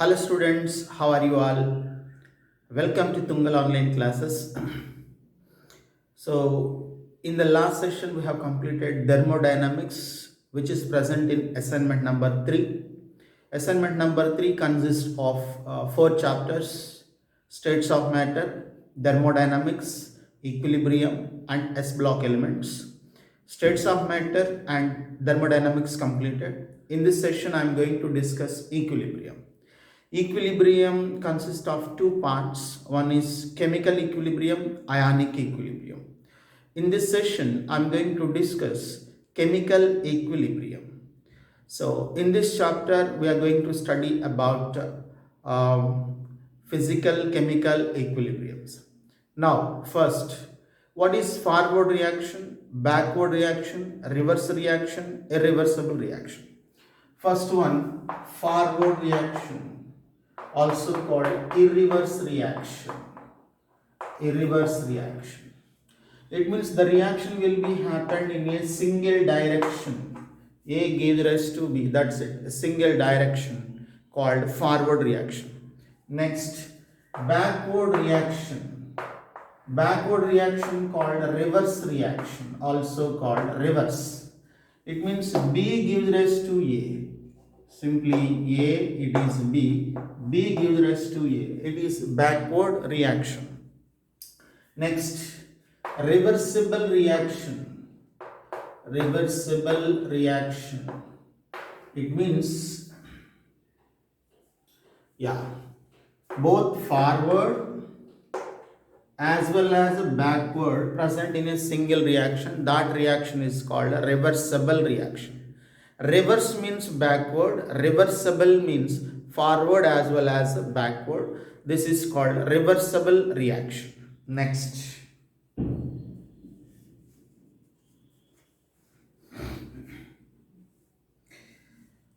Hello students, how are you all? Welcome to Tungal online classes. So in the last session we have completed thermodynamics, which is present in assignment number 3. Assignment number 3 consists of 4 chapters: states of matter, thermodynamics, equilibrium and S block elements. States of matter and thermodynamics completed. In this session I am going to discuss equilibrium. Equilibrium consists of two parts. One is chemical equilibrium, ionic equilibrium. In this session, I am going to discuss chemical equilibrium. So, in this chapter, we are going to study about physical chemical equilibriums. Now, first, what is forward reaction, backward reaction, reverse reaction, irreversible reaction? First one, forward reaction, also called irreverse reaction. Irreverse reaction. It means the reaction will be happened in a single direction. A gives rise to B. That's it. A single direction called forward reaction. Next, backward reaction. Backward reaction called reverse reaction, also called reverse. It means B gives rise to A. Simply A, it is B. B gives rise to A. It is backward reaction. Next, reversible reaction. Reversible reaction. It means, both forward as well as backward present in a single reaction. That reaction is called a reversible reaction. Reverse means backward, reversible means forward as well as backward. This is called reversible reaction. Next,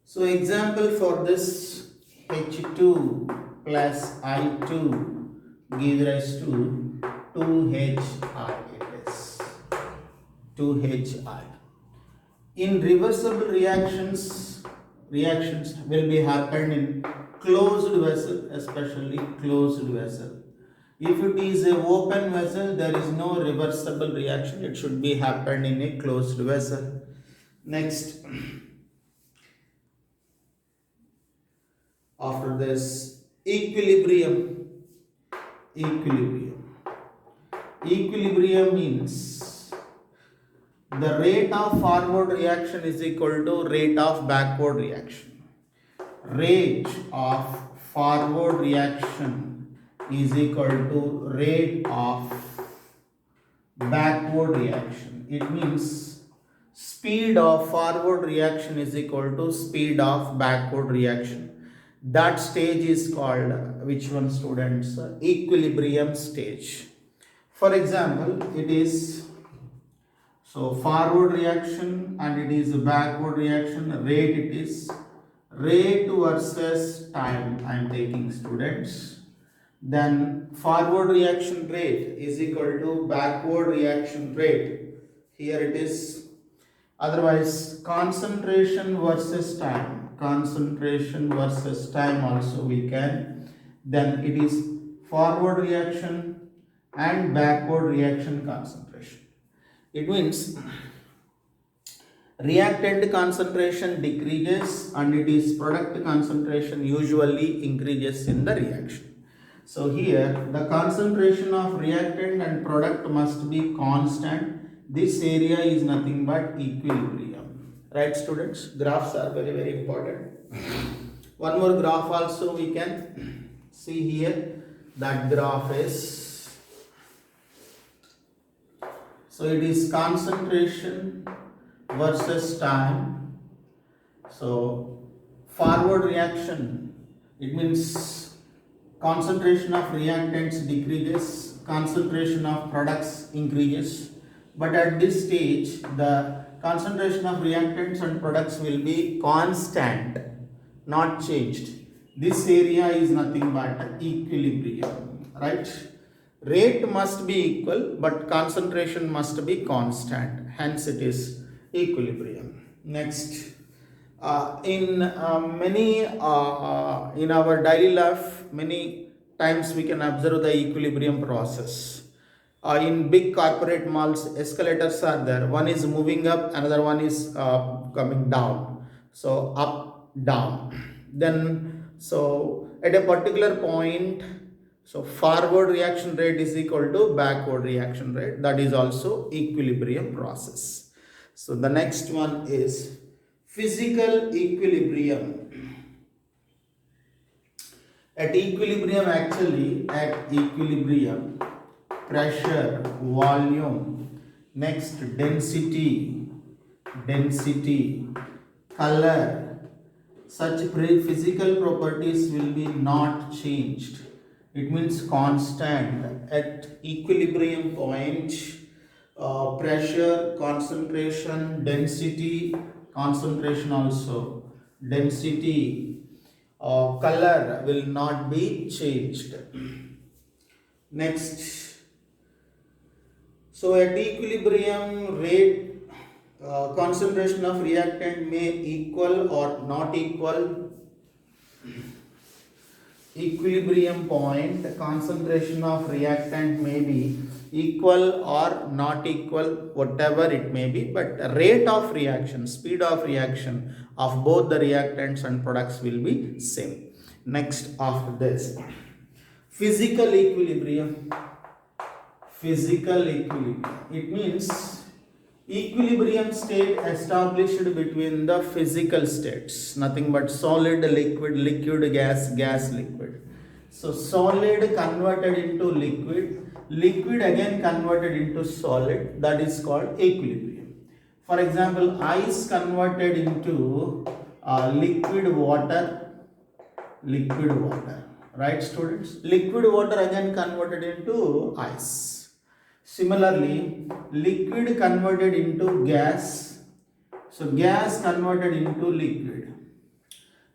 so example for this, H2 plus I2 gives rise to 2HI. It is 2HI. In reversible reactions will be happened in closed vessel, especially closed vessel. If it is a open vessel, there is no reversible reaction. It should be happened in a closed vessel. Next, after this, equilibrium. Equilibrium means the rate of forward reaction is equal to rate of backward reaction. Rate of forward reaction is equal to rate of backward reaction. It means speed of forward reaction is equal to speed of backward reaction. That stage is called, which one, students? Equilibrium stage. For example, it is forward reaction and it is backward reaction. Rate, it is rate versus time I am taking, students. Then forward reaction rate is equal to backward reaction rate. Here it is. Otherwise, concentration versus time. Concentration versus time also we can. Then it is forward reaction and backward reaction concentration. It means reactant concentration decreases and it is product concentration usually increases in the reaction. So here the concentration of reactant and product must be constant. This area is nothing but equilibrium. Right, students? Graphs are very, very important. One more graph also we can see here. That graph is, so it is concentration versus time. So forward reaction, it means concentration of reactants decreases, concentration of products increases. But at this stage, the concentration of reactants and products will be constant, not changed. This area is nothing but equilibrium, right? Rate must be equal, but concentration must be constant. Hence, it is equilibrium. Next, In our daily life, many times we can observe the equilibrium process. In big corporate malls, escalators are there. One is moving up, another one is coming down. So up, down. Then so at a particular point, so forward reaction rate is equal to backward reaction rate. That is also equilibrium process. So the next one is physical equilibrium. At equilibrium, pressure, volume, next density, color, such physical properties will be not changed. It means constant. At equilibrium point, pressure, concentration, density, concentration also, density, color will not be changed. Next, so at equilibrium rate, concentration of reactant may equal or not equal. Equilibrium point, the concentration of reactant may be equal or not equal, whatever it may be, but the rate of reaction, speed of reaction of both the reactants and products will be same. Next, after this, physical equilibrium. It means equilibrium state established between the physical states, nothing but solid, liquid, gas, liquid. So solid converted into liquid again converted into solid, that is called equilibrium. For example, ice converted into liquid water, right students? Liquid water again converted into ice. Similarly, liquid converted into gas, so gas converted into liquid.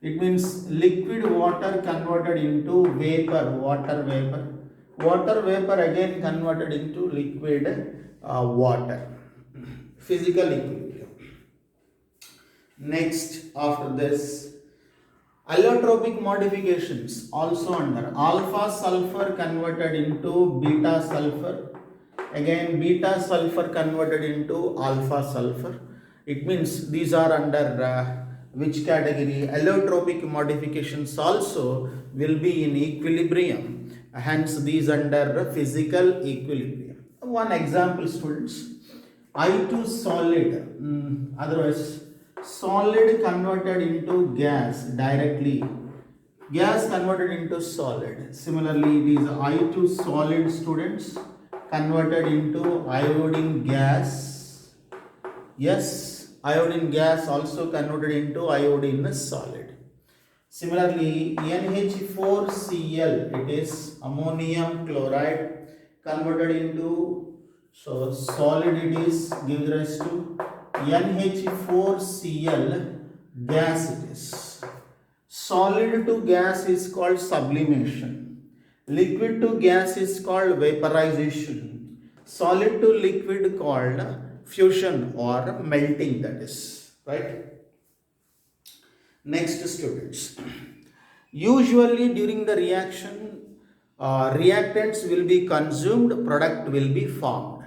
It means liquid water converted into vapor, water vapor again converted into liquid water. Physical equilibrium. Next, after this, allotropic modifications also under alpha sulfur converted into beta sulfur, again beta sulfur converted into alpha sulfur. It means these are under which category? Allotropic modifications also will be in equilibrium, hence these under physical equilibrium. One example students, I2 solid, otherwise solid converted into gas directly, gas converted into solid. Similarly, it is I2 solid students converted into iodine gas. Yes, iodine gas also converted into iodine solid. Similarly, NH4Cl, it is ammonium chloride converted into, so solid it is, gives rise to NH4Cl gas it is. Solid to gas is called sublimation. Liquid to gas is called vaporization. Solid to liquid called fusion or melting, that is, right? Next students, usually during the reaction, reactants will be consumed, product will be formed.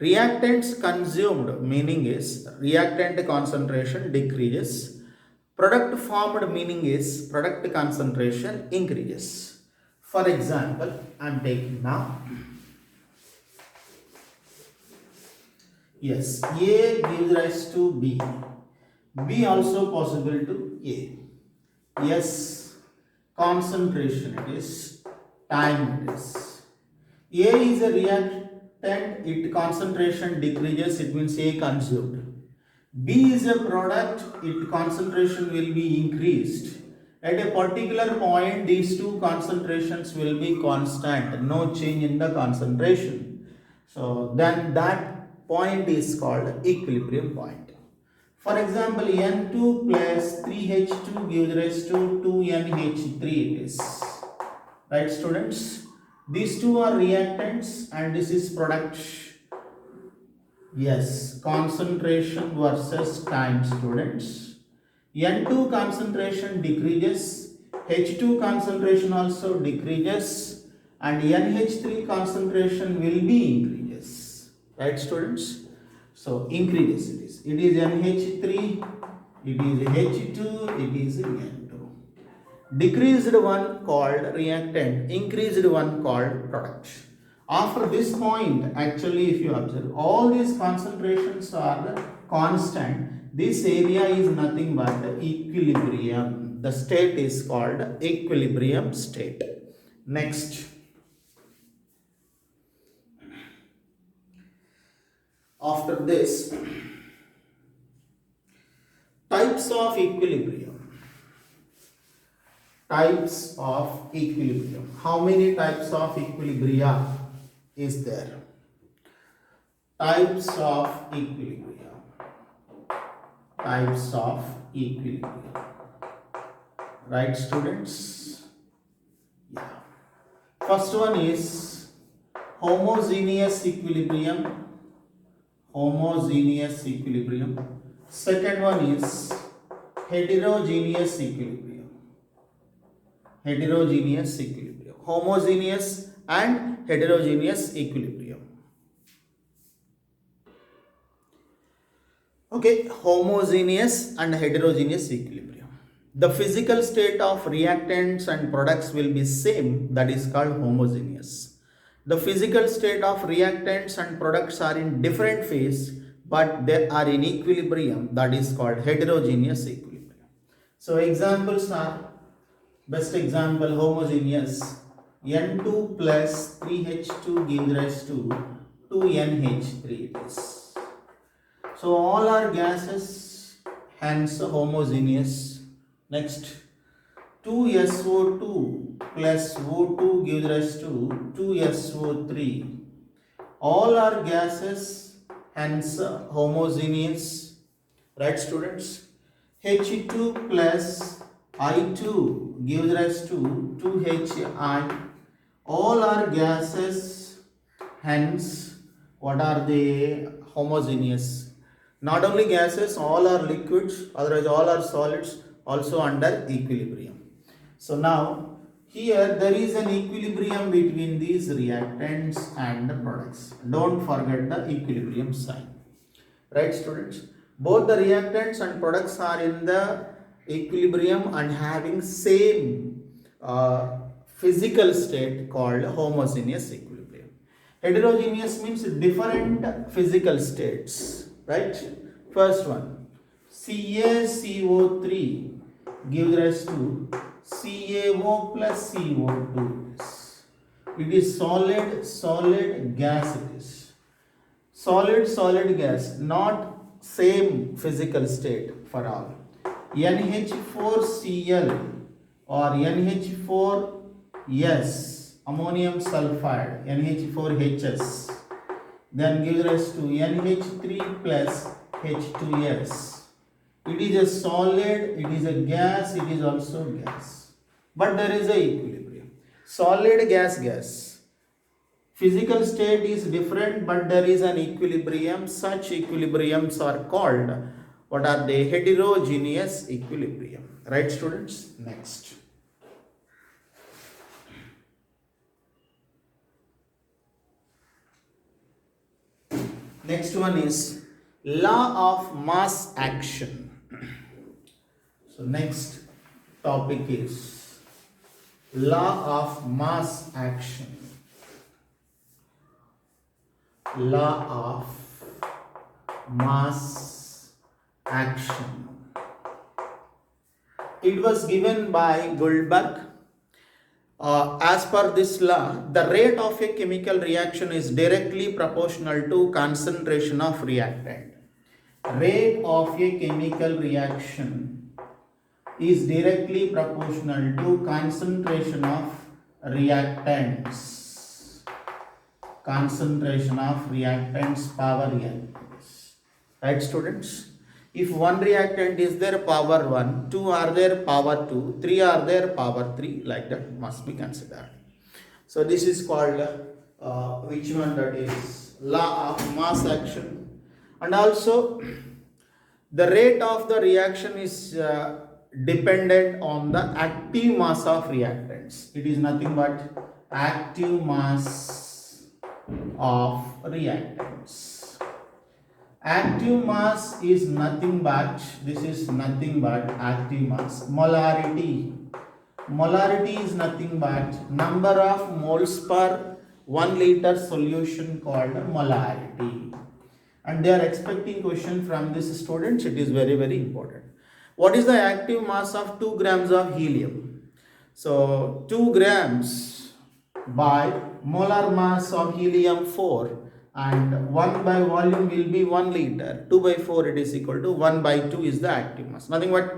Reactants consumed meaning is reactant concentration decreases. Product formed meaning is product concentration increases. For example, I am taking now. Yes, A gives rise to B. B also possible to A. Yes, concentration it is, time it is. A is a reactant, its concentration decreases, it means A consumed. B is a product, its concentration will be increased. At a particular point, these two concentrations will be constant, no change in the concentration. So then that point is called equilibrium point. For example, N2 plus 3H2 gives rise to 2NH3 it is. Right students? These two are reactants and this is product. Yes, concentration versus time students. N2 concentration decreases, H2 concentration also decreases, and NH3 concentration will be increases. Right, students? So increases it is. It is NH3, it is H2, it is N2. Decreased one called reactant, increased one called product. After this point, actually, if you observe, all these concentrations are constant. This area is nothing but the equilibrium. The state is called equilibrium state. Next, after this, types of equilibrium. Types of equilibrium. How many types of equilibria is there? Types of equilibrium. Types of equilibrium. Right, students? Yeah. First one is homogeneous equilibrium. Homogeneous equilibrium. Second one is heterogeneous equilibrium. Heterogeneous equilibrium. Homogeneous and heterogeneous equilibrium. Okay, homogeneous and heterogeneous equilibrium. The physical state of reactants and products will be same, that is called homogeneous. The physical state of reactants and products are in different phase, but they are in equilibrium, that is called heterogeneous equilibrium. So examples are, best example, homogeneous. N2 plus 3H2 gives rise to 2NH3 it is. So all are gases, hence homogeneous. Next, 2SO2 plus O2 gives rise to 2SO3. All are gases, hence homogeneous. Right, students? H2 plus I2 gives rise to 2HI. All are gases, hence what are they? Homogeneous. Not only gases, all are liquids, otherwise all are solids, also under equilibrium. So now here there is an equilibrium between these reactants and the products. Don't forget the equilibrium sign. Right, students? Both the reactants and products are in the equilibrium and having same physical state called homogeneous equilibrium. Heterogeneous means different physical states. Right? First one, CaCO3 gives rise to CaO plus CO2. It is solid gas it is. Solid gas, not same physical state for all. NH4Cl or NH4S, ammonium sulfide, NH4HS, then gives rise to NH3 plus H2S. It is a solid, it is a gas, it is also gas. But there is a equilibrium. Solid gas. Physical state is different, but there is an equilibrium. Such equilibriums are called, what are they? Heterogeneous equilibrium. Right, students? Next. Next one is law of mass action. So next topic is law of mass action. Law of mass action. It was given by Goldberg. As per this law, the rate of a chemical reaction is directly proportional to concentration of reactant. Rate of a chemical reaction is directly proportional to concentration of reactants. Concentration of reactants power N. Right, students? If one reactant is there, power 1, 2 are there, power 2, 3 are there, power 3, like that must be considered. So this is called which one? That is law of mass action. And also The rate of the reaction is dependent on the active mass of reactants. It is nothing but active mass of reactants. Active mass is nothing but, this is nothing but active mass. Molarity. Molarity is nothing but number of moles per 1 liter solution called molarity. And they are expecting question from these students. It is very, very important. What is the active mass of 2 grams of helium? So 2 grams by molar mass of helium 4, and 1 by volume will be 1 liter. 2 by 4 it is equal to 1 by 2 is the active mass. Nothing but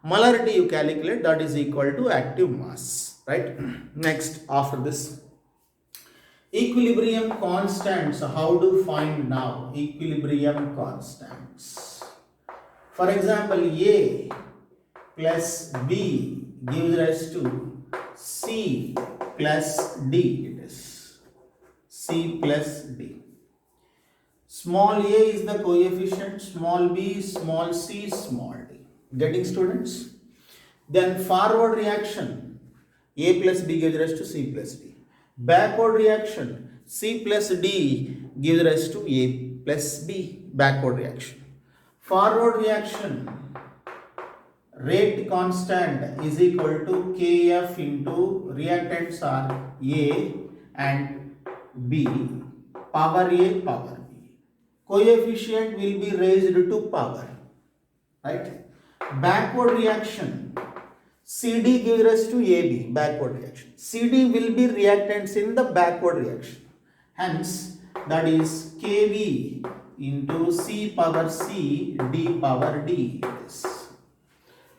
molarity you calculate, that is equal to active mass, right? Next, after this, equilibrium constants. How to find now equilibrium constants? For example, A plus B gives rise to C plus D. It is C plus D. Small a is the coefficient, small b, small c, small d. Getting, students? Then forward reaction, a plus b gives rise to c plus d. Backward reaction, C plus D gives rise to A plus B, backward reaction. Forward reaction, rate constant is equal to Kf into reactants are A and B, power A, power B. Coefficient will be raised to power, right? Backward reaction, CD gives rise to AB, backward reaction. CD will be reactants in the backward reaction. Hence, that is Kv into C power C, D power D.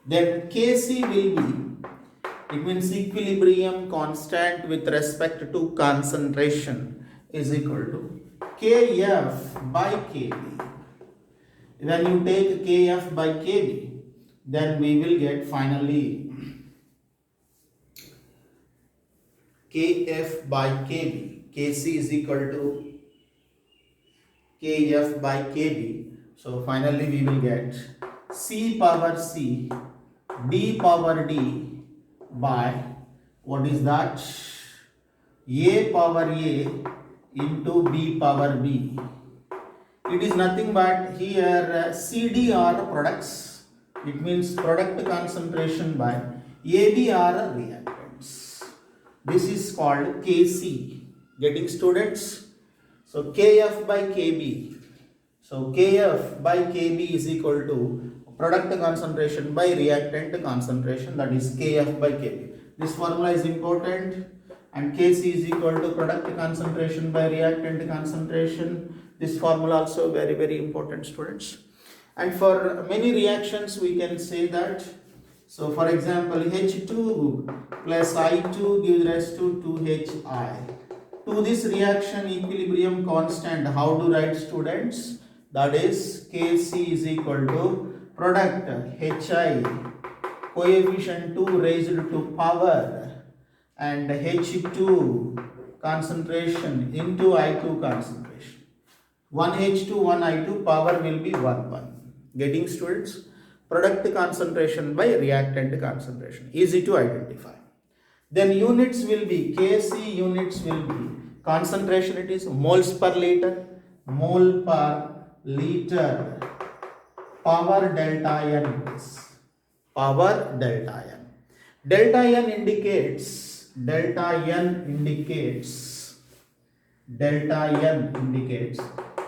Then Kc will be, it means equilibrium constant with respect to concentration is equal to Kf by Kb. When you take Kf by Kb, then we will get finally Kf by Kb. Kc is equal to Kf by Kb. So finally we will get C power C, D power D by, what is that? A power A into B power B. It is nothing but here CD are products. It means product concentration by AB are reactants. This is called Kc. Getting, students? So Kf by Kb. So Kf by Kb is equal to product concentration by reactant concentration, that is Kf by Kb. This formula is important, and Kc is equal to product concentration by reactant concentration. This formula also very, very important, students. And for many reactions we can say that. So for example, H2 plus I2 gives rise to 2HI. To this reaction equilibrium constant, how to write, students? That is Kc is equal to product Hi coefficient 2 raised to power and H2 concentration into I2 concentration. 1 H2, 1 I2, power will be 1, 1. Getting, students? Product concentration by reactant concentration. Easy to identify. Then units will be, Kc units will be, concentration it is moles per liter, mole per liter, power delta n is, power delta n. Delta n indicates,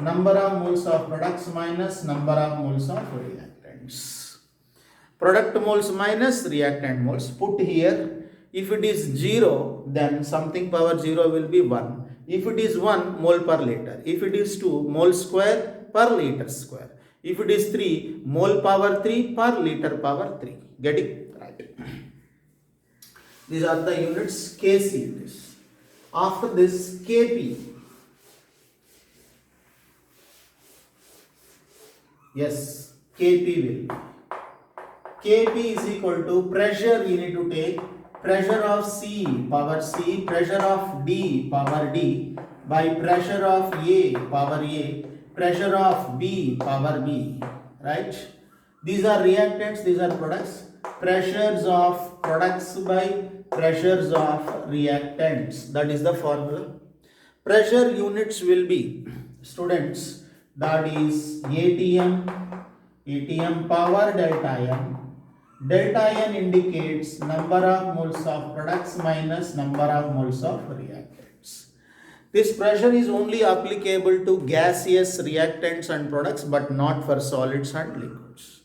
number of moles of products minus number of moles of reactants. Product moles minus reactant moles. Put here. If it is 0, then something power 0 will be 1. If it is 1, mole per liter. If it is 2, mole square per liter square. If it is 3, mole power 3 per liter power 3. Getting? Right. These are the units Kc. After this, Kp. Yes, Kp will. Kp is equal to pressure, you need to take pressure of C power C, pressure of D power D by pressure of A power A, pressure of B power B, right? These are reactants, these are products. Pressures of products by pressures of reactants. That is the formula. Pressure units will be, students, that is ATM power delta M. Delta N indicates number of moles of products minus number of moles of reactants. This pressure is only applicable to gaseous reactants and products, but not for solids and liquids.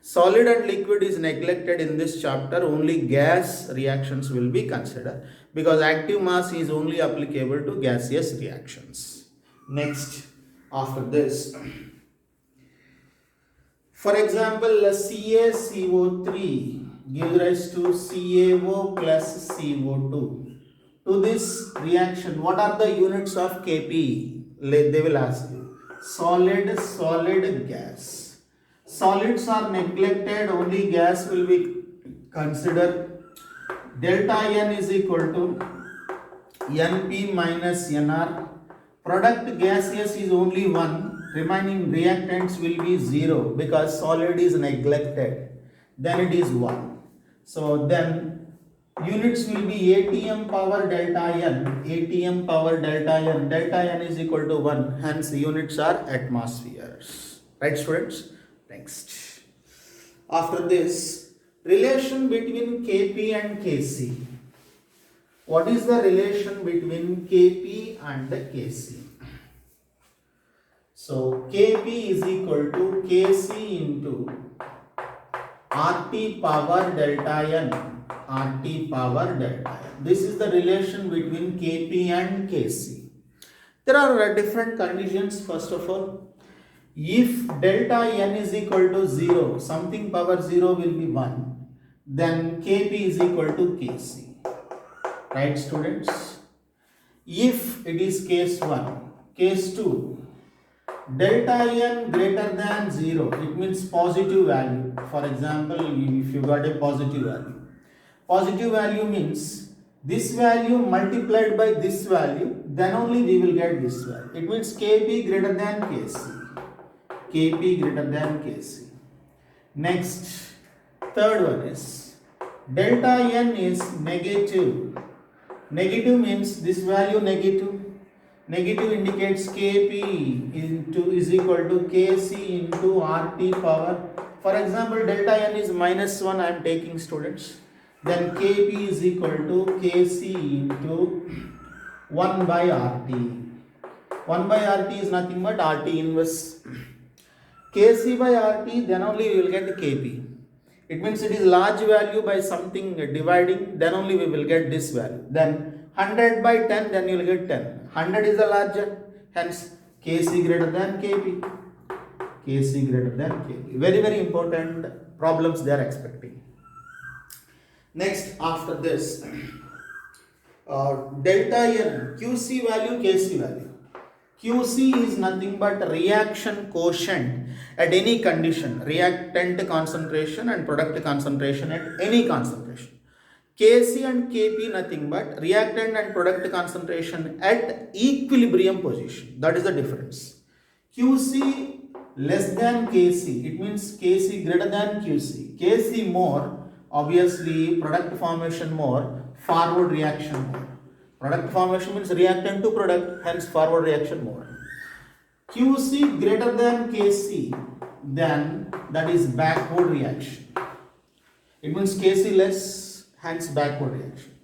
Solid and liquid is neglected in this chapter. Only gas reactions will be considered because active mass is only applicable to gaseous reactions. Next, after this, for example, CaCO3 gives rise to CaO plus CO2. To this reaction, what are the units of Kp? They will ask you. Solid, gas. Solids are neglected, only gas will be considered. Delta N is equal to Np minus Nr. Product gaseous is only 1, remaining reactants will be 0 because solid is neglected. Then it is 1. So then units will be ATM power delta N. ATM power delta N. Delta N is equal to 1. Hence units are atmospheres. Right, students? Next. After this, relation between Kp and Kc. What is the relation between Kp and Kc? So Kp is equal to Kc into RT power delta N. RT power delta N. This is the relation between Kp and Kc. There are different conditions. First of all, if delta N is equal to 0, something power 0 will be 1, then Kp is equal to Kc. Right, students? If it is case 1, case 2, delta N greater than 0, it means positive value. For example, if you got a positive value means this value multiplied by this value, then only we will get this value. It means Kp greater than Kc. Kp greater than Kc. Next, third one is delta N is negative. Negative means this value negative. Negative indicates Kp is equal to Kc into RT power. For example, delta N is minus 1, I am taking, students. Then Kp is equal to Kc into 1 by RT. 1 by RT is nothing but RT inverse. Kc by RT, then only we will get Kp. It means it is large value by something dividing, then only we will get this value. Then 100 by 10, then you will get 10. 100 is the larger, hence Kc greater than Kp. Kc greater than Kp. Very, very important problems they are expecting. Next, after this, delta N, Qc value, Kc value. Qc is nothing but reaction quotient at any condition, reactant concentration and product concentration at any concentration. Kc and Kp nothing but reactant and product concentration at equilibrium position. That is the difference. Qc less than Kc, it means Kc greater than Qc. Kc more, obviously product formation more, forward reaction more. Product formation means reactant to product, hence forward reaction more. Qc greater than Kc, then that is backward reaction. It means Kc less, hence backward reaction.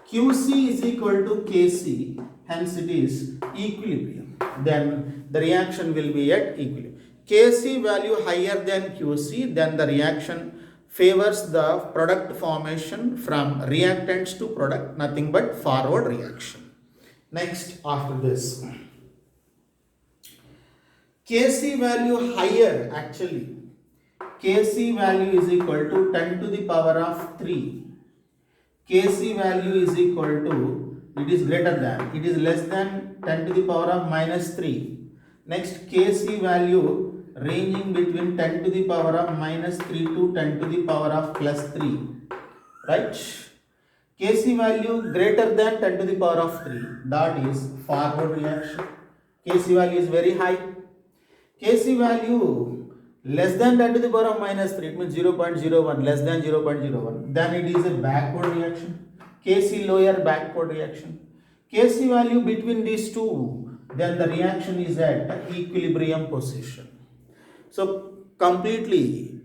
Qc is equal to Kc, hence it is equilibrium. Then the reaction will be at equilibrium. Kc value higher than Qc, then the reaction favors the product formation from reactants to product, nothing but forward reaction. Next, after this, Kc value higher, actually Kc value is equal to 10 to the power of 3. Kc value is equal to, it is greater than, it is less than 10 to the power of minus 3. Next, Kc value ranging between 10 to the power of minus 3 to 10 to the power of plus 3. Right? Kc value greater than 10 to the power of 3. That is forward reaction. Kc value is very high. Kc value less than 10 to the power of minus 3, it means 0.01, less than 0.01, then it is a backward reaction. Kc lower, backward reaction. Kc value between these two, then the reaction is at equilibrium position. So completely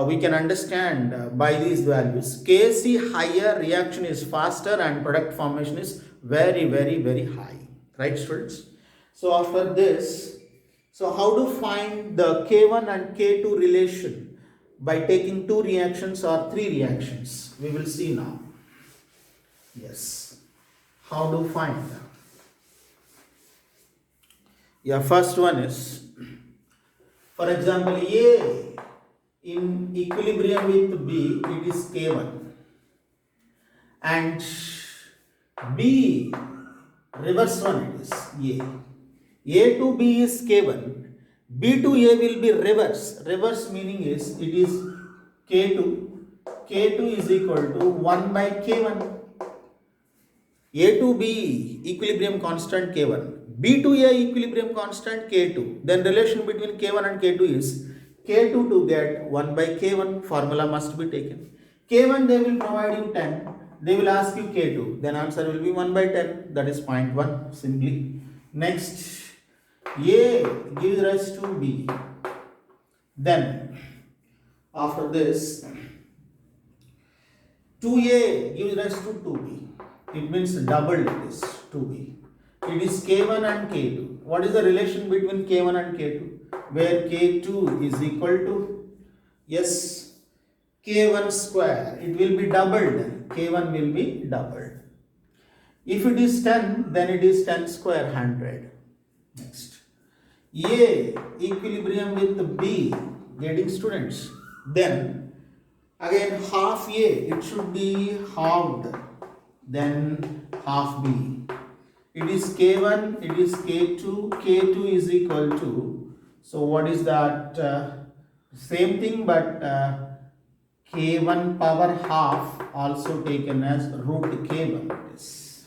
we can understand by these values, Kc higher, reaction is faster and product formation is very, very, very high. Right, students? So after this, so how to find the K1 and K2 relation by taking two reactions or three reactions? We will see now. Yes. How to find? Yeah, first one is, for example, A in equilibrium with B, it is K1. And B, reverse one it is A. A to B is K1. B to A will be reverse. Reverse meaning is it is K2. K2 is equal to 1 by K1. A to B equilibrium constant K1. B to A equilibrium constant K2. Then relation between K1 and K2 is K2 to get 1 by K1. Formula must be taken. K1 they will provide you 10. They will ask you K2. Then answer will be 1 by 10. That is 0.1 simply. Next. A gives rise to B. Then after this 2A gives rise to 2B. It means double it is 2B. It is K1 and K2. What is the relation between K1 and K2? Where K2 is equal to, yes, K1 square. It will be doubled. K1 will be doubled. If it is 10, then it is 10 square 100. Next. A equilibrium with B, getting students. Then again half A, it should be halved. Then half B. It is K1, it is K2, K2 is equal to, so what is that? Same thing, but K1 power half also taken as root K1 is.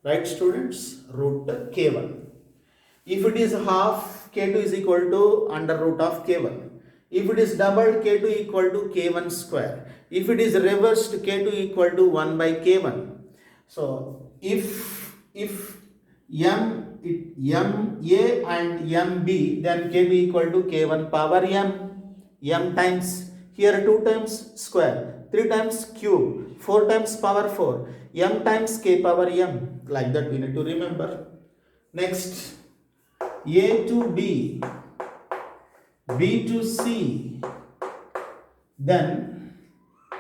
Right, students? Root K1. If it is half, K2 is equal to under root of K1. If it is doubled, K2 equal to K1 square. If it is reversed, K2 equal to 1 by K1. So if M A and MB, then K2 equal to K1 power M times, here 2 times square, 3 times cube, 4 times power 4, M times K power M. Like that we need to remember. Next. A to B, B to C, then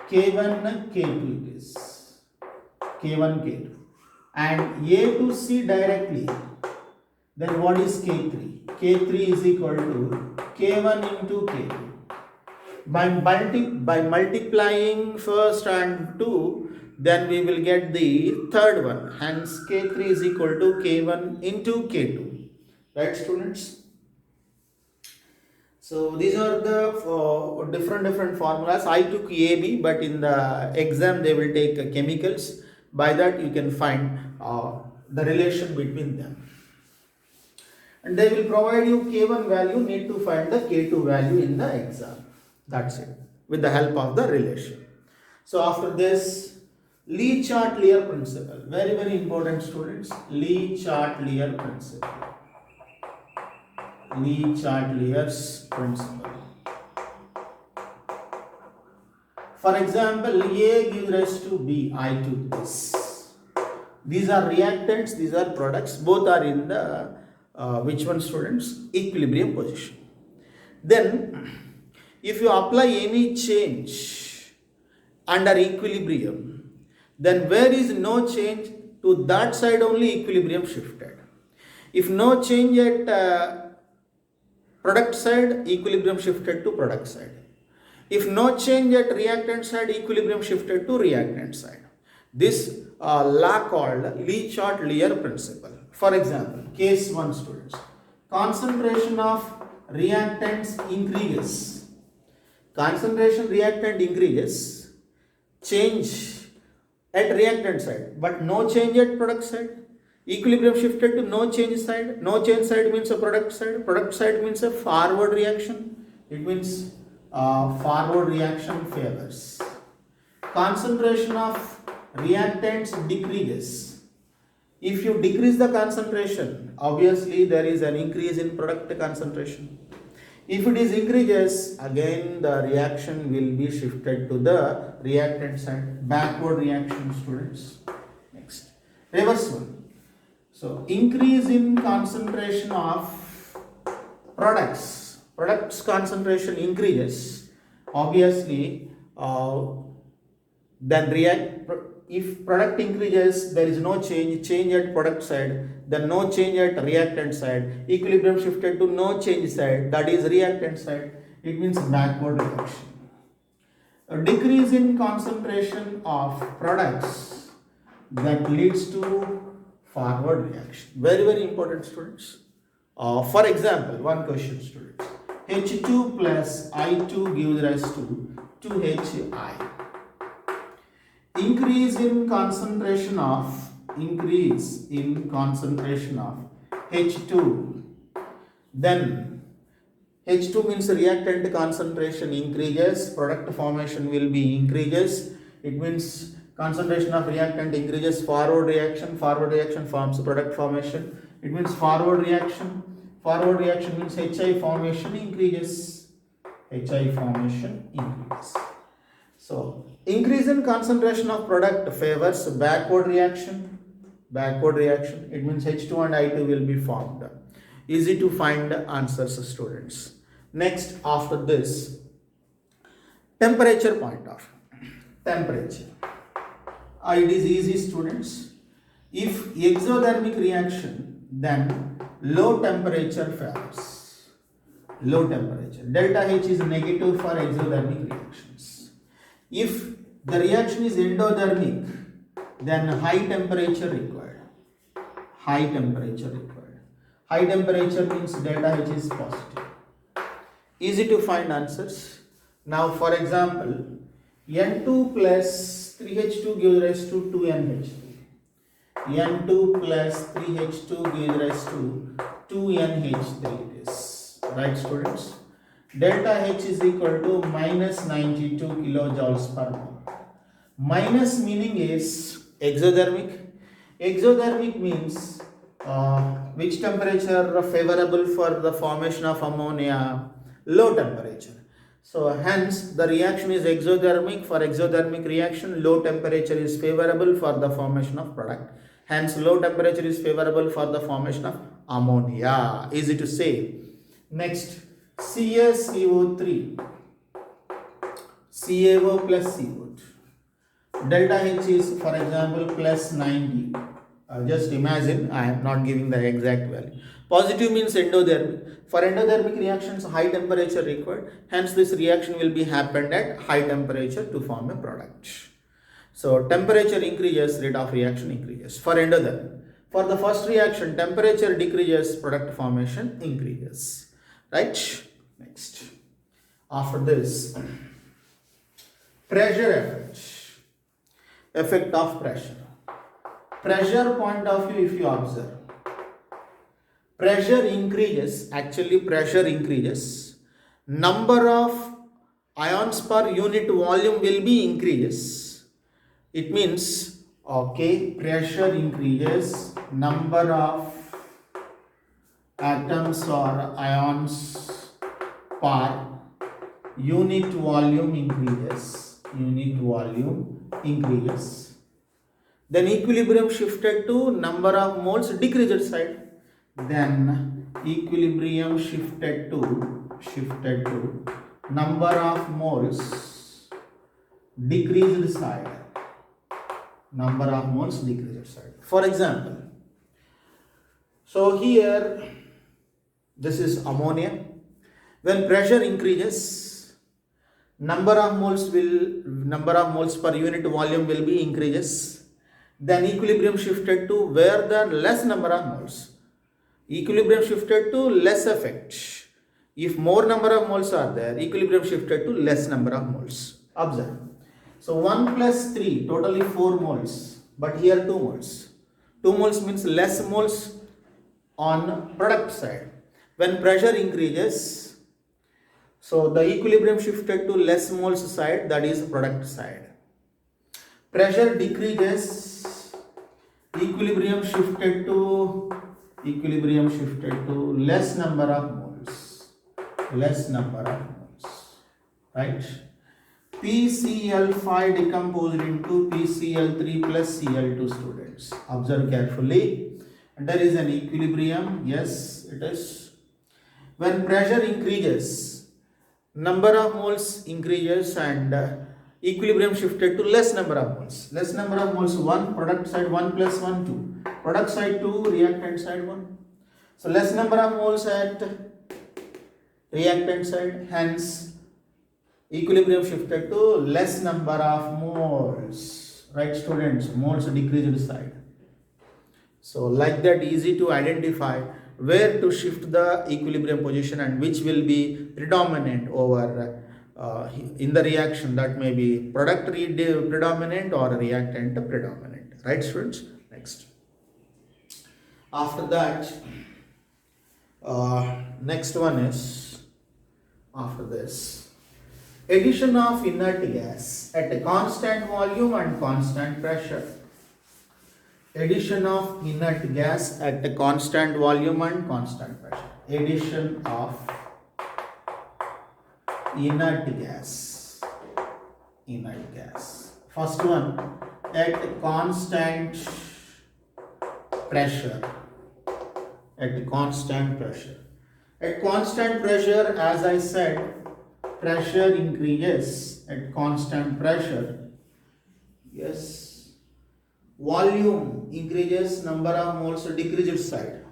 K1, K2 it is, K1, K2, and A to C directly, then what is K3? K3 is equal to K1 into K2. By multiplying first and 2, then we will get the third one, hence K3 is equal to K1 into K2. Right, students? So these are the different formulas. I took AB, but in the exam they will take chemicals. By that you can find the relation between them. And they will provide you K1 value, need to find the K2 value in the exam. That's it, with the help of the relation. So after this, Lee-Chart-Lear principle. Very, very important, students. Lee-Chart-Lear principle. Lee-Chart-Lear's principle. For example, A gives rise to B. I took this. These are reactants, these are products. Both are in the, which one, students? Equilibrium position. Then, if you apply any change under equilibrium, then where is no change, to that side only equilibrium shifted. If no change at product side, equilibrium shifted to product side. If no change at reactant side, equilibrium shifted to reactant side. This law called Lee-Chart-Lear principle. For example, case 1, students. Concentration of reactants increases. Concentration reactant increases. Change at reactant side, but no change at product side. Equilibrium shifted to no change side. No change side means a product side. Product side means a forward reaction. It means forward reaction favors. Concentration of reactants decreases. If you decrease the concentration, obviously there is an increase in product concentration. If it is increases, again the reaction will be shifted to the reactant side. Backward reaction, students. Next, reverse one. So increase in concentration of products concentration increases, obviously then if product increases, there is no change at product side, then no change at reactant side, equilibrium shifted to no change side, that is reactant side. It means backward reaction. A decrease in concentration of products, that leads to forward reaction. Very important, students. For example, one question, students. H2 plus I2 gives rise to 2HI. Increase in concentration of H2, then H2 means reactant concentration increases, product formation will be increases. It means concentration of reactant increases, forward reaction forms product formation. It means forward reaction means HI formation increases. So increase in concentration of product favors backward reaction. It means H2 and I2 will be formed. Easy to find answers, students. Next, after this, temperature point of temperature. It is easy, students. If exothermic reaction, then low temperature favors. Delta H is negative for exothermic reactions. If the reaction is endothermic, then high temperature required. High temperature means delta H is positive. Easy to find answers. Now, for example, N2 plus 3H2 gives rise to 2NH3. N2 plus 3H2 gives rise to 2NH3. It is right, students. Delta H is equal to minus 92 kilojoules per mole. Minus meaning is exothermic. Exothermic means which temperature favorable for the formation of ammonia? Low temperature. So hence the reaction is exothermic. For exothermic reaction, low temperature is favorable for the formation of product. Hence low temperature is favorable for the formation of ammonia. Easy to say. Next, CaCO3, CaO plus CO2. Delta H is, for example, plus 90. Just imagine, I am not giving the exact value. Positive means endothermic. For endothermic reactions, high temperature required. Hence, this reaction will be happened at high temperature to form a product. So, temperature increases, rate of reaction increases. For endothermic. For the first reaction, temperature decreases, product formation increases. Right? Next. After this, pressure effect of pressure. Pressure point of view, if you observe, pressure increases, number of ions per unit volume will be increases. It means, pressure increases, number of atoms or ions per unit volume increases. Then equilibrium shifted to number of moles decreased side. Then equilibrium shifted to number of moles decreased side. For example, so here this is ammonia. When pressure increases, number of moles per unit volume will be increases. Then equilibrium shifted to where the less number of moles. Equilibrium shifted to less effect. If more number of moles are there, equilibrium shifted to less number of moles. Observe. So 1 plus 3, totally 4 moles. But here 2 moles. 2 moles means less moles on product side. When pressure increases, So the equilibrium shifted to less moles side, that is product side. Pressure decreases, equilibrium shifted to less number of moles, right? PCl5 decomposed into PCl3 plus Cl2 students. Observe carefully. There is an equilibrium, yes it is. When pressure increases, number of moles increases and equilibrium shifted to less number of moles. Less number of moles 1, product side 1 plus 1 2. Product side 2, reactant side 1. So less number of moles at reactant side, hence equilibrium shifted to less number of moles, right students? Moles decreased side. So like that, easy to identify where to shift the equilibrium position and which will be predominant over in the reaction. That may be product predominant or reactant predominant, right students? Next, after that, next one is, after this, addition of inert gas at a constant volume and constant pressure. Addition of inert gas at a constant volume and constant pressure. Addition of inert gas. First one, at constant pressure. At constant pressure, as I said, pressure increases at constant pressure. Yes. Volume increases, number of moles decreased side.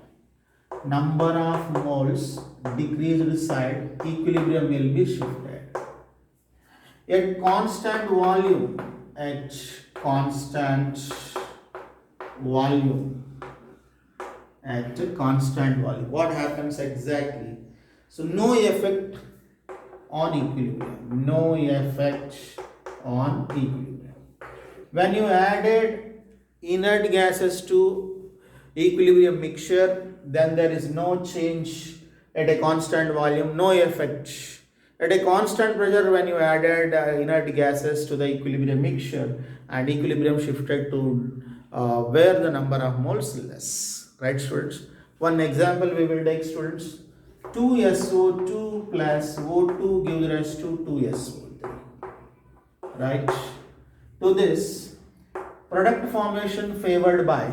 Number of moles decreased side, equilibrium will be shifted. At constant volume, what happens exactly? So no effect on equilibrium. When you added inert gases to equilibrium mixture, then there is no change at a constant volume, no effect. At a constant pressure, when you added inert gases to the equilibrium mixture, and equilibrium shifted to where the number of moles is less, right students? One example we will take, students. 2SO2 plus O2 gives rise to 2SO3, right? To this, product formation favored by,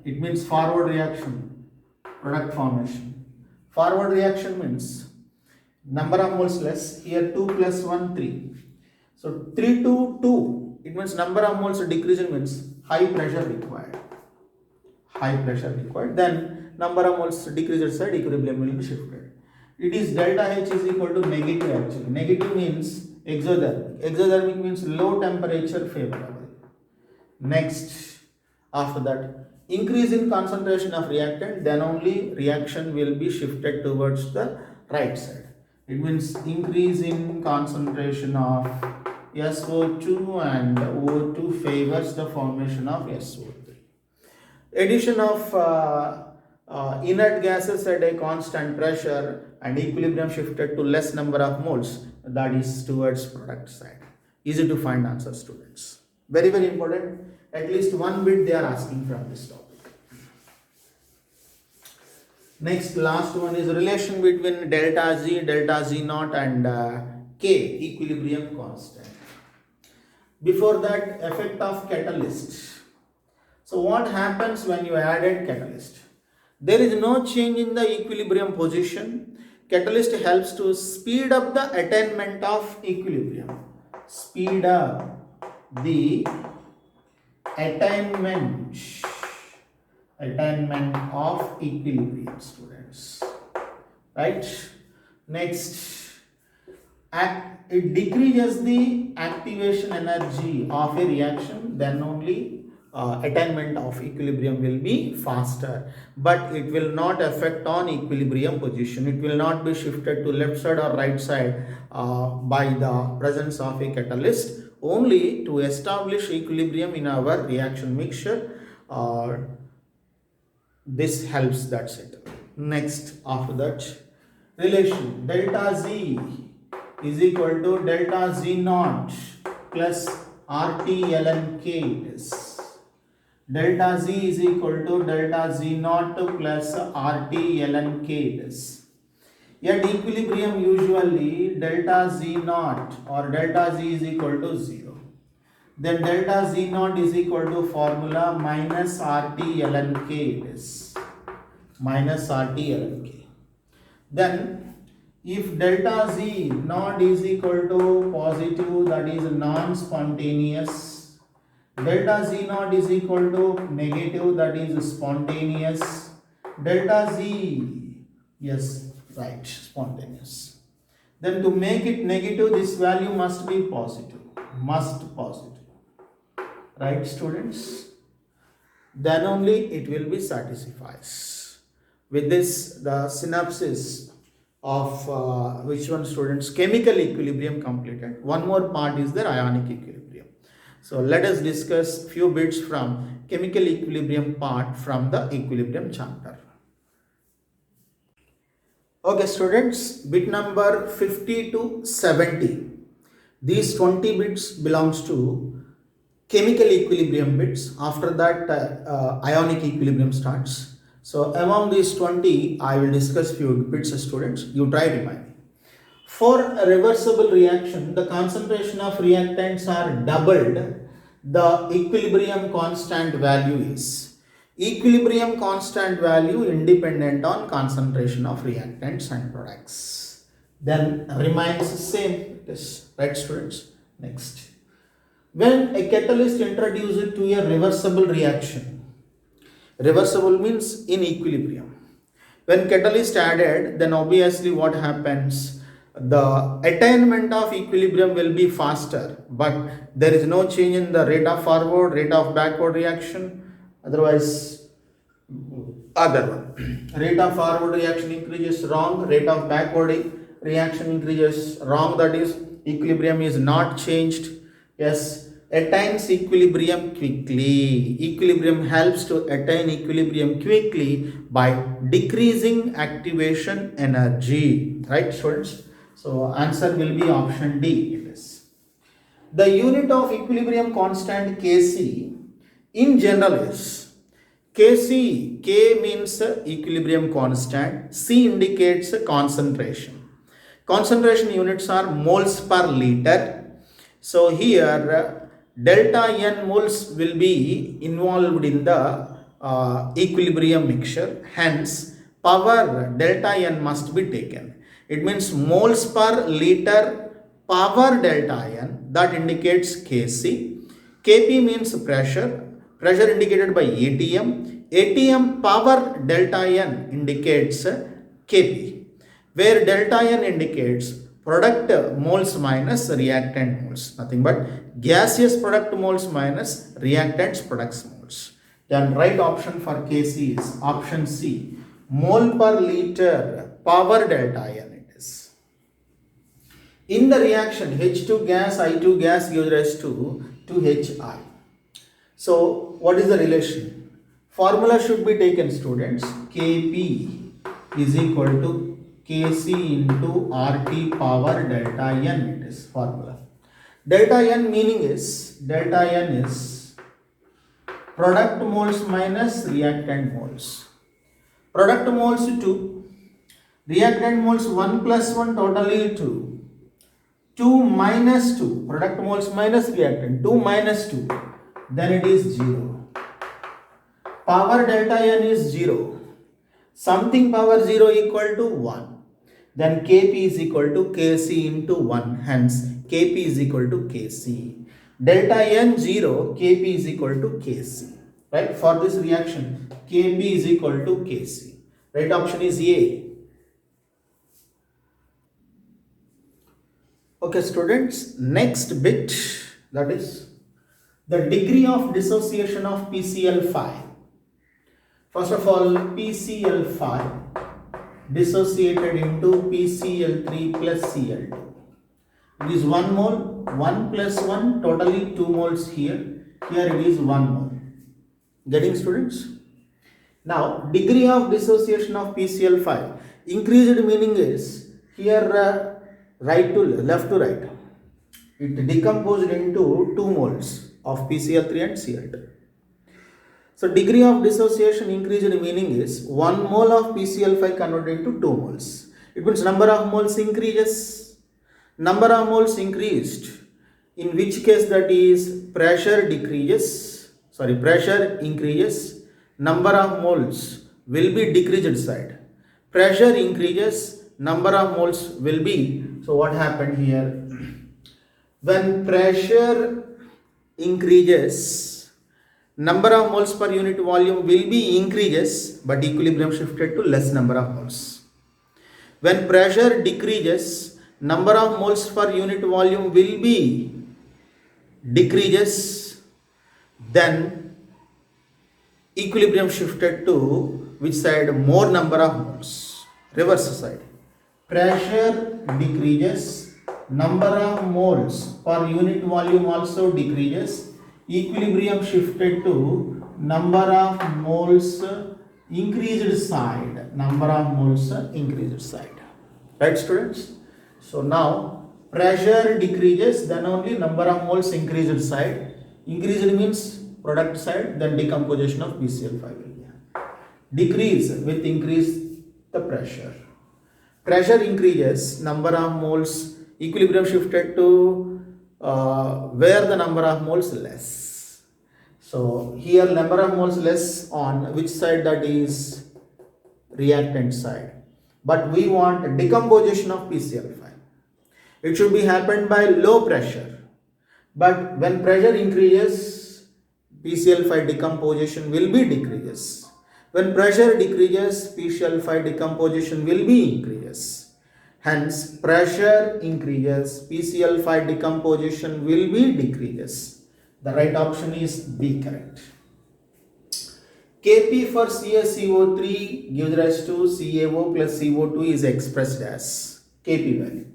it means forward reaction. Product formation, forward reaction means number of moles less, here 2 plus 1 3, so 3 to 2, it means number of moles decreasing, means high pressure required, then number of moles decreased side, equilibrium will be shifted. It is delta H is equal to negative actually. Negative means exothermic means low temperature favorable. Next, after that, increase in concentration of reactant, then only reaction will be shifted towards the right side. It means increase in concentration of SO2 and O2 favors the formation of SO3. Addition of inert gases at a constant pressure and equilibrium shifted to less number of moles, that is towards product side. Easy to find answer, students. Very, very important. At least one bit they are asking from this topic. Next, last one is relation between delta Z naught and K, equilibrium constant. Before that, effect of catalyst. So what happens when you added catalyst? There is no change in the equilibrium position. Catalyst helps to speed up the attainment of equilibrium. Speed up the attainment of equilibrium, students. Right? Next, it decreases the activation energy of a reaction, then only attainment of equilibrium will be faster, but it will not affect on equilibrium position. It will not be shifted to left side or right side by the presence of a catalyst. Only to establish equilibrium in our reaction mixture, this helps, that's it. Next, after that, relation delta Z is equal to delta Z naught plus RT ln K. It is delta Z is equal to delta Z naught plus RT ln K. It is. At equilibrium, usually delta Z naught or delta Z is equal to 0. Then delta Z naught is equal to formula minus RT ln K. It is minus RT ln K. Then if delta Z naught is equal to positive, that is non-spontaneous, delta Z naught is equal to negative, that is spontaneous, delta Z, yes, right, spontaneous. Then to make it negative, this value must be positive, right students? Then only it will be satisfies. With this, the synopsis of which one students? Chemical equilibrium completed. One more part is the ionic equilibrium. So let us discuss few bits from chemical equilibrium part from the equilibrium chapter. Okay students, bit number 50 to 70. These 20 bits belongs to chemical equilibrium bits. After that ionic equilibrium starts. So among these 20, I will discuss few bits students. You try reminding. For a reversible reaction, the concentration of reactants are doubled. The equilibrium constant value is equilibrium constant value independent on concentration of reactants and products. Then remains same. This right students. Next, when a catalyst introduced to a reversible reaction, reversible means in equilibrium. When catalyst added, then obviously what happens? The attainment of equilibrium will be faster, but there is no change in the rate of forward, rate of backward reaction. Otherwise, other one. Rate of forward reaction increases, wrong. Rate of backward reaction increases, wrong. That is, equilibrium is not changed. Yes, attains equilibrium quickly. Equilibrium helps to attain equilibrium quickly by decreasing activation energy. Right, students? So answer will be option D. It is. The unit of equilibrium constant Kc in general is Kc. K means equilibrium constant. C indicates concentration. Concentration units are moles per liter. So here delta N moles will be involved in the equilibrium mixture. Hence, power delta N must be taken. It means moles per liter power delta N, that indicates Kc. Kp means pressure. Pressure indicated by atm. Atm power delta N indicates Kp, where delta N indicates product moles minus reactant moles, nothing but gaseous product moles minus reactants products moles. Then right option for Kc is option C, mole per liter power delta N. It is. In the reaction, H2 gas, I2 gas gives rise to 2Hi. So what is the relation? Formula should be taken students. Kp is equal to Kc into RT power delta N. It is formula. Delta N meaning is, delta N is product moles minus reactant moles. Product moles 2, reactant moles 1 plus 1, totally 2. 2 minus 2, product moles minus reactant, 2 minus 2, then it is 0. Power delta N is 0. Something power 0 equal to 1. Then Kp is equal to Kc into 1. Hence, Kp is equal to Kc. Delta N 0, Kp is equal to Kc. Right? For this reaction, Kp is equal to Kc. Right option is A. Okay, students, next bit, that is the degree of dissociation of PCl5. First of all, PCl5 dissociated into PCl3 plus Cl2. It is 1 mole, 1 plus 1, totally 2 moles here. Here it is 1 mole. Getting students? Now, degree of dissociation of PCl5. Increased meaning is here right to left to right. It decomposed into 2 moles of PCl3 and Cl2. So, degree of dissociation increased meaning is 1 mole of PCl5 converted into 2 moles. It means number of moles increases. Number of moles increased. In which case that is pressure decreases. Pressure increases. Number of moles will be decreased side. Pressure increases. Number of moles will be. So what happened here? When pressure increases, number of moles per unit volume will be increases, but equilibrium shifted to less number of moles. When pressure decreases, number of moles per unit volume will be decreases, then equilibrium shifted to which side? More number of moles, reverse side. Pressure decreases, number of moles per unit volume also decreases, equilibrium shifted to number of moles increased side, number of moles increased side. Right, students? So now pressure decreases, then only number of moles increased side. Increased means product side, then decomposition of PCl5 will be. Decrease with increase the pressure. Pressure increases, number of moles, equilibrium shifted to where the number of moles less. So here number of moles less on which side? That is reactant side. But we want decomposition of PCl5. It should be happened by low pressure. But when pressure increases, PCl5 decomposition will be decreases. When pressure decreases, PCl5 decomposition will be increases. Hence, pressure increases, PCl5 decomposition will be decreases. The right option is B, correct. Kp for CaCO3 gives rise to CaO plus CO2 is expressed as Kp value.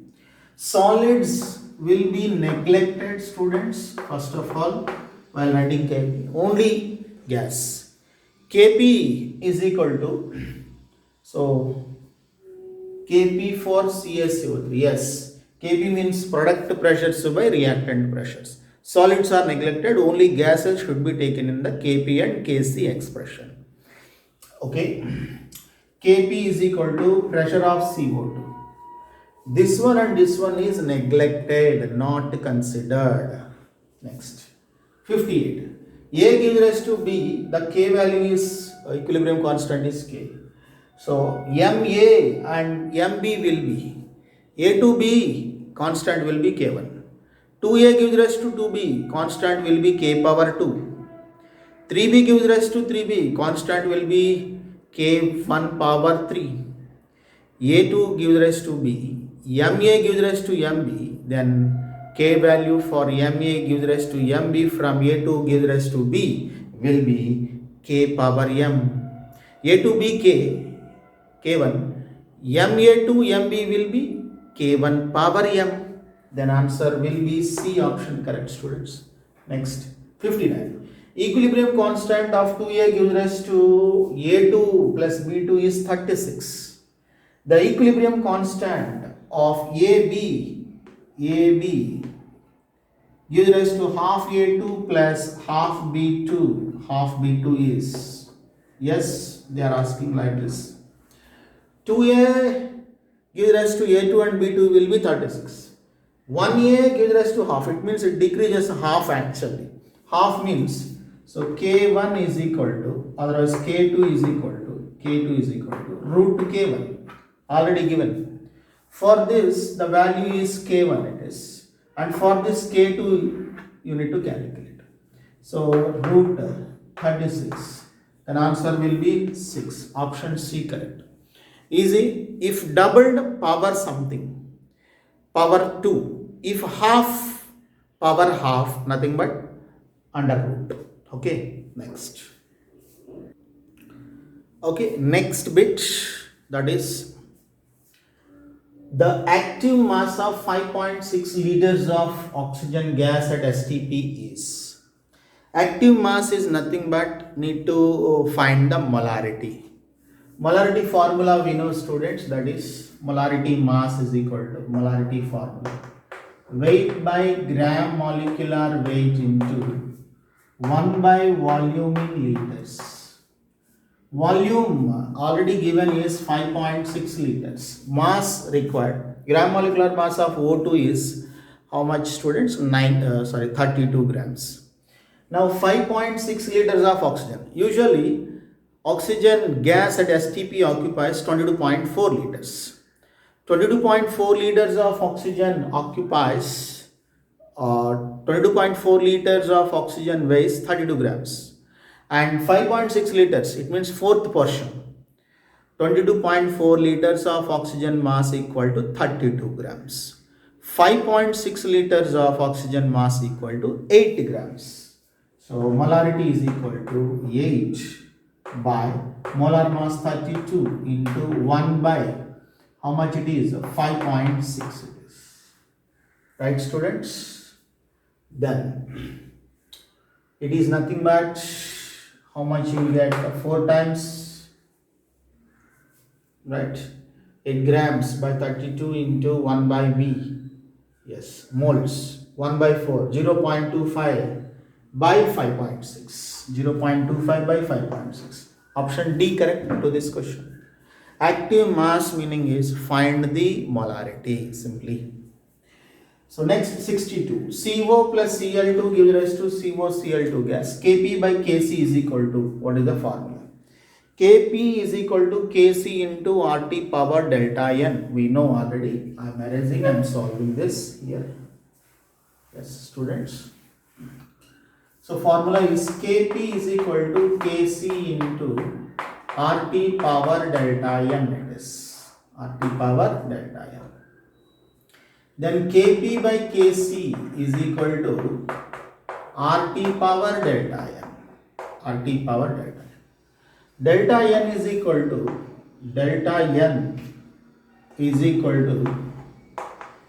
Solids will be neglected, students, first of all, while writing Kp. Only gas. Kp is equal to, so Kp for CaCO3, yes. Kp means product pressures by reactant pressures. Solids are neglected, only gases should be taken in the Kp and Kc expression. Okay. Kp is equal to pressure of CO2. This one and this one is neglected, not considered. Next. 58. A gives rise to B, the K value is, equilibrium constant is K. So, MA and MB will be, A to B constant will be K1. 2A gives rise to 2B, constant will be K power 2. 3B gives rise to 3B, constant will be K1 power 3. A2 gives rise to B, MA gives rise to MB, then K value for MA gives rise to MB from A2 gives rise to B will be K power M. A to B K, K1, MA to MB will be K1 power M. Then answer will be C option, correct, students. Next, 59. Equilibrium constant of 2A gives rise to A2 plus B2 is 36. The equilibrium constant of AB gives rise to half A2 plus half B2. Half B2 is, yes, they are asking like this. 2A gives rise to A2 and B2 will be 36. 1A gives rise to half, it means it decreases half actually. Half means, so K1 is equal to, otherwise K2 is equal to root K1, already given. For this, the value is K1 it is, and for this K2 you need to calculate. So root 36, then answer will be 6, option C correct. Easy. If doubled, power something, power 2. If half, power half, nothing but under root. Okay, next. Okay, next bit, that is the active mass of 5.6 liters of oxygen gas at STP is. Active mass is nothing but need to find the molarity. Molarity formula we know, students, that is molarity mass is equal to molarity formula. Weight by gram molecular weight into 1 by volume in liters. Volume already given is 5.6 liters. Mass required. Gram molecular mass of O2 is how much, students? 32 grams. Now 5.6 liters of oxygen. Usually oxygen gas at STP occupies 22.4 liters. 22.4 liters of oxygen occupies 22.4 liters of oxygen weighs 32 grams, and 5.6 liters, it means fourth portion, 22.4 liters of oxygen mass equal to 32 grams. 5.6 liters of oxygen mass equal to 8 grams. So molarity is equal to 8 by molar mass 32 into 1 by how much it is? 5.6 it is. Right, students? Then it is nothing but how much you will get? 4 times, right? 8 grams by 32 into 1 by V. Yes, moles. 1 by 4, 0.25 by 5.6. 0.25 by 5.6. Option D correct to this question. Active mass meaning is find the molarity simply. So next 62. CO plus Cl2 gives rise to COCl2 gas. Kp by Kc is equal to, what is the formula? Kp is equal to Kc into RT power delta N. We know already. I am erasing, I am solving this here. Yes, students. So formula is Kp is equal to Kc into RT power delta N, it is RT power delta N. Then Kp by Kc is equal to RT power delta N. RT power delta N. Delta N is equal to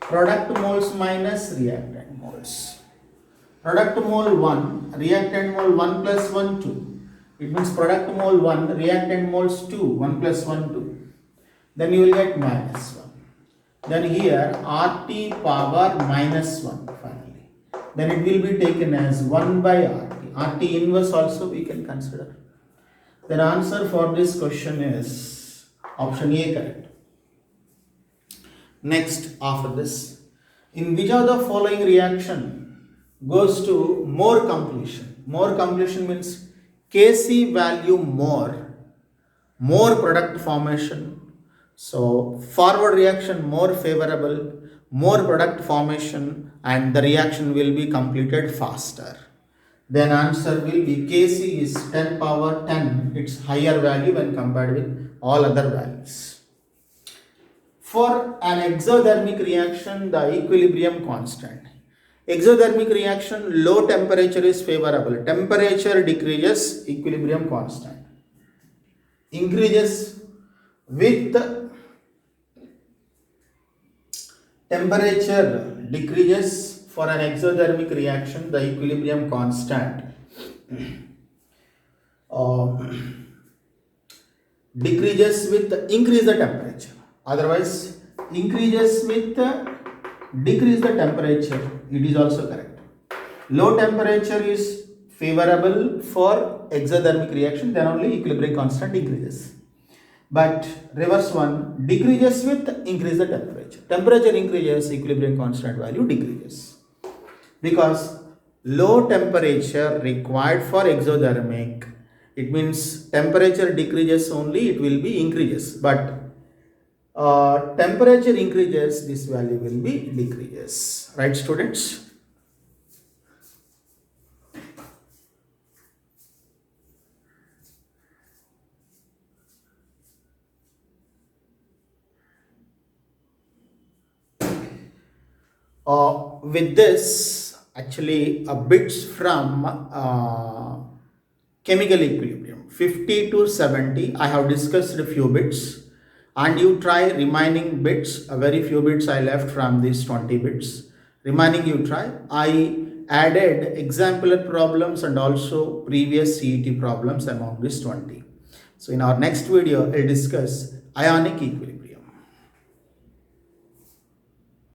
product moles minus reactant moles. Product mole 1, reactant mole 1 plus 1, 2. It means product mole 1, reactant moles 2, 1 plus 1, 2. Then you will get minus 1. Then here RT power minus 1 finally. Then it will be taken as 1 by RT. RT inverse also we can consider. Then answer for this question is option A correct. Next, after this, in which of the following reaction goes to more completion? More completion means Kc value more product formation. So forward reaction more favorable, more product formation, and the reaction will be completed faster. Then answer will be Kc is 10 power 10. It's higher value when compared with all other values. For an exothermic reaction, the equilibrium constant. Exothermic reaction, low temperature is favorable. Temperature decreases, equilibrium constant increases with temperature decreases. For an exothermic reaction, the equilibrium constant decreases with increase the temperature. Otherwise, increases with decrease the temperature. It is also correct. Low temperature is favorable for exothermic reaction, then only equilibrium constant increases. But reverse one, decreases with increase the temperature. Temperature increases, equilibrium constant value decreases. Because low temperature required for exothermic, it means temperature decreases only, it will be increases. But temperature increases, this value will be decreases. Right, students? With this, actually, bits from chemical equilibrium 50 to 70, I have discussed a few bits, and you try remaining bits. Very few bits I left from these 20 bits. Remaining you try. I added exemplar problems and also previous CET problems among this 20. So in our next video, I'll discuss ionic equilibrium.